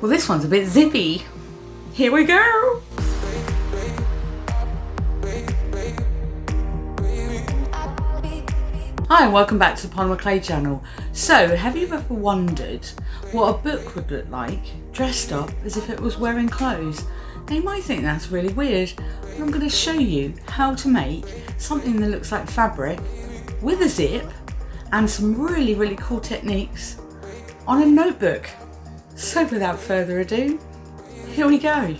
Well, this one's a bit zippy. Here we go. Hi and welcome back to the Polymer Clay channel. So, have you ever wondered what a book would look like dressed up as if it was wearing clothes? Now you might think that's really weird, but I'm going to show you how to make something that looks like fabric with a zip and some really cool techniques on a notebook. So without further ado, here we go.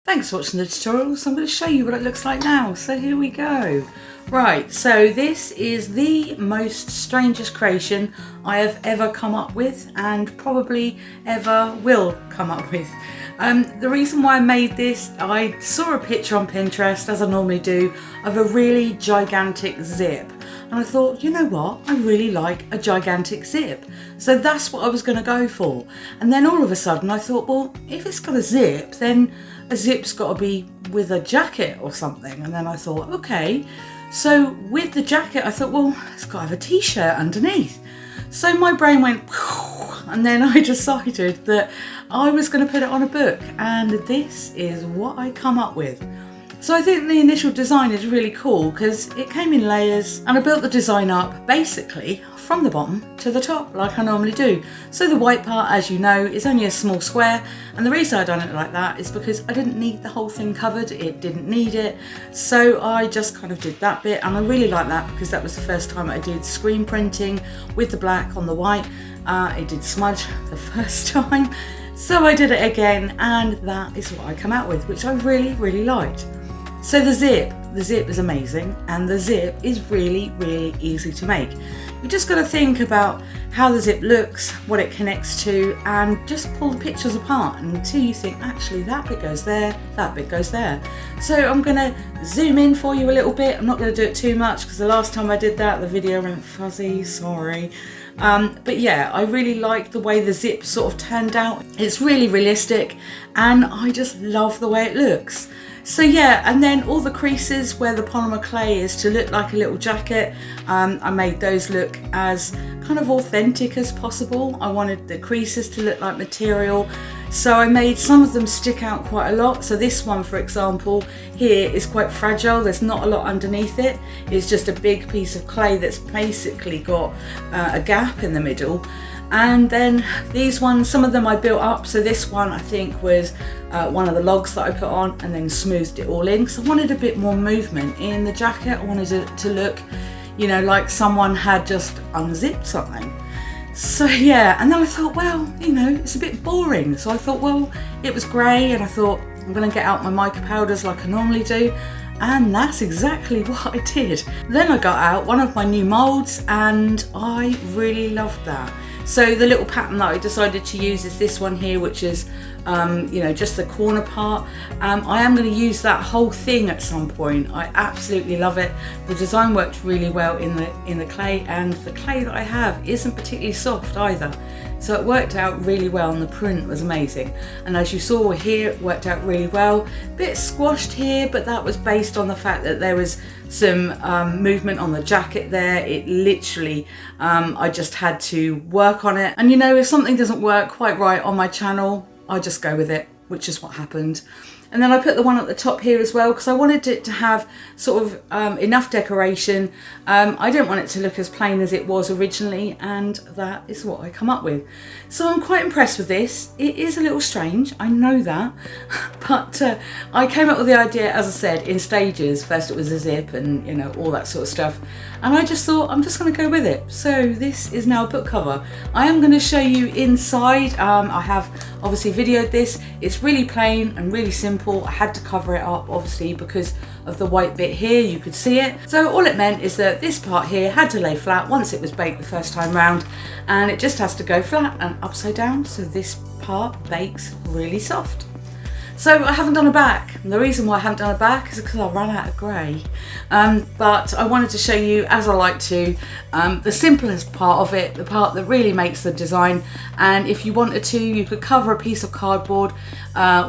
Thanks for watching the tutorial. So I'm going to show you what it looks like now. So here we go. Right, so this is the most strangest creation I have ever come up with and probably ever will come up with. The reason why I made this, I saw a picture on Pinterest, as I normally do, of a really gigantic zip. And I thought, you know what, I really like a gigantic zip. So that's what I was going to go for. And then all of a sudden I thought, well, if it's got a zip, then a zip's got to be with a jacket or something. And then I thought, okay. So with the jacket, I thought, well, it's got to have a t-shirt underneath. So my brain went, and then I decided that I was going to put it on a book. And this is what I come up with. So I think the initial design is really cool because it came in layers and I built the design up basically from the bottom to the top like I normally do. So the white part, as you know, is only a small square, and the reason I've done it like that is because I didn't need the whole thing covered, it didn't need it, so I just kind of did that bit, and I really like that because that was the first time I did screen printing with the black on the white. It did smudge the first time, so I did it again, and that is what I come out with, which I really liked. So the zip is amazing, and the zip is really easy to make. You just got to think about how the zip looks, what it connects to, and just pull the pictures apart until you think, actually that bit goes there, that bit goes there. So I'm going to zoom in for you a little bit. I'm not going to do it too much because the last time I did that the video went fuzzy, sorry. But yeah, I really like the way the zip sort of turned out. It's really realistic and I just love the way it looks. So yeah, and then all the creases where the polymer clay is to look like a little jacket, I made those look as kind of authentic as possible. I wanted the creases to look like material, so I made some of them stick out quite a lot. So this one, for example, here is quite fragile. There's not a lot underneath it. It's just a big piece of clay that's basically got a gap in the middle. And then these ones, some of them I built up. So this one I think was one of the logs that I put on and then smoothed it all in because I wanted a bit more movement in the jacket. I wanted it to look, you know, like someone had just unzipped something. So yeah, and then I thought, well, you know, it's a bit boring. So I thought, well, it was grey, and I thought I'm going to get out my mica powders like I normally do. And that's exactly what I did. Then I got out one of my new moulds and I really loved that. So the little pattern that I decided to use is this one here, which is, you know, just the corner part. I am going to use that whole thing at some point. I absolutely love it. The design worked really well in the clay, and the clay that I have isn't particularly soft either. So it worked out really well, and the print was amazing. And as you saw here, it worked out really well. Bit squashed here, but that was based on the fact that there was some movement on the jacket there. It literally, I just had to work on it. And you know, if something doesn't work quite right on my channel, I just go with it, which is what happened. And then I put the one at the top here as well because I wanted it to have sort of enough decoration. I don't want it to look as plain as it was originally, and that is what I come up with. So I'm quite impressed with this. It is a little strange, I know that, but I came up with the idea, as I said, in stages. First it was a zip and, you know, all that sort of stuff. And I just thought, I'm just going to go with it. So this is now a book cover. I am going to show you inside. I have obviously videoed this. It's really plain and really simple. I had to cover it up obviously because of the white bit here, you could see it. So all it meant is that this part here had to lay flat once it was baked the first time round, and it just has to go flat and upside down, so this part bakes really soft. So I haven't done a back, and the reason why I haven't done a back is because I ran out of grey. But I wanted to show you, as I like to, the simplest part of it, the part that really makes the design. And if you wanted to, you could cover a piece of cardboard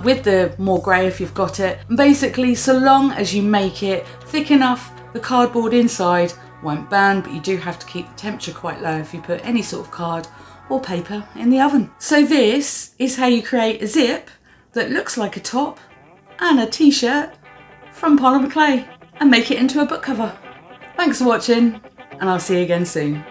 with the more grey if you've got it. And basically, so long as you make it thick enough, the cardboard inside won't burn, but you do have to keep the temperature quite low if you put any sort of card or paper in the oven. So this is how you create a zip that looks like a top and a t-shirt from Polymer Clay and make it into a book cover. Thanks for watching, and I'll see you again soon.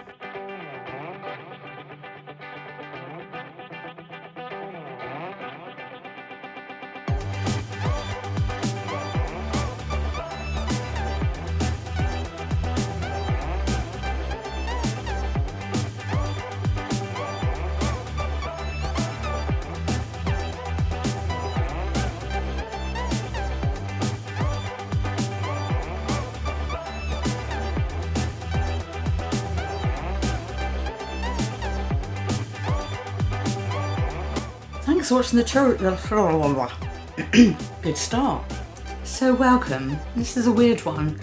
thanks for watching the tutorial. Good start. So welcome. This is a weird one.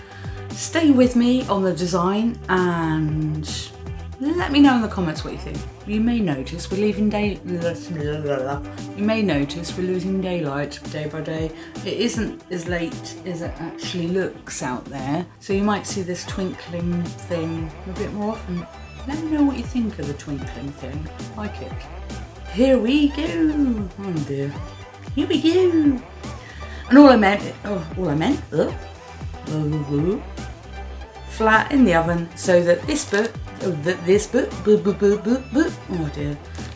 Stay with me on the design and let me know in the comments what you think. You may notice we're losing daylight day by day. It isn't as late as it actually looks out there, so you might see this twinkling thing a bit more often. Let me know what you think of the twinkling thing. Like it. Here we go. Oh dear. Here we go. And all I meant, flat in the oven so that this bit, oh dear,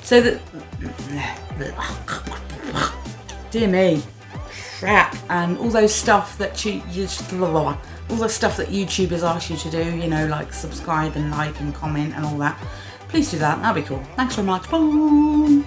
so that, dear me, crap, and all those stuff that all the stuff that YouTubers ask you to do, you know, like subscribe and like and comment and all that. Please do that, that'd be cool. Thanks very much, bye.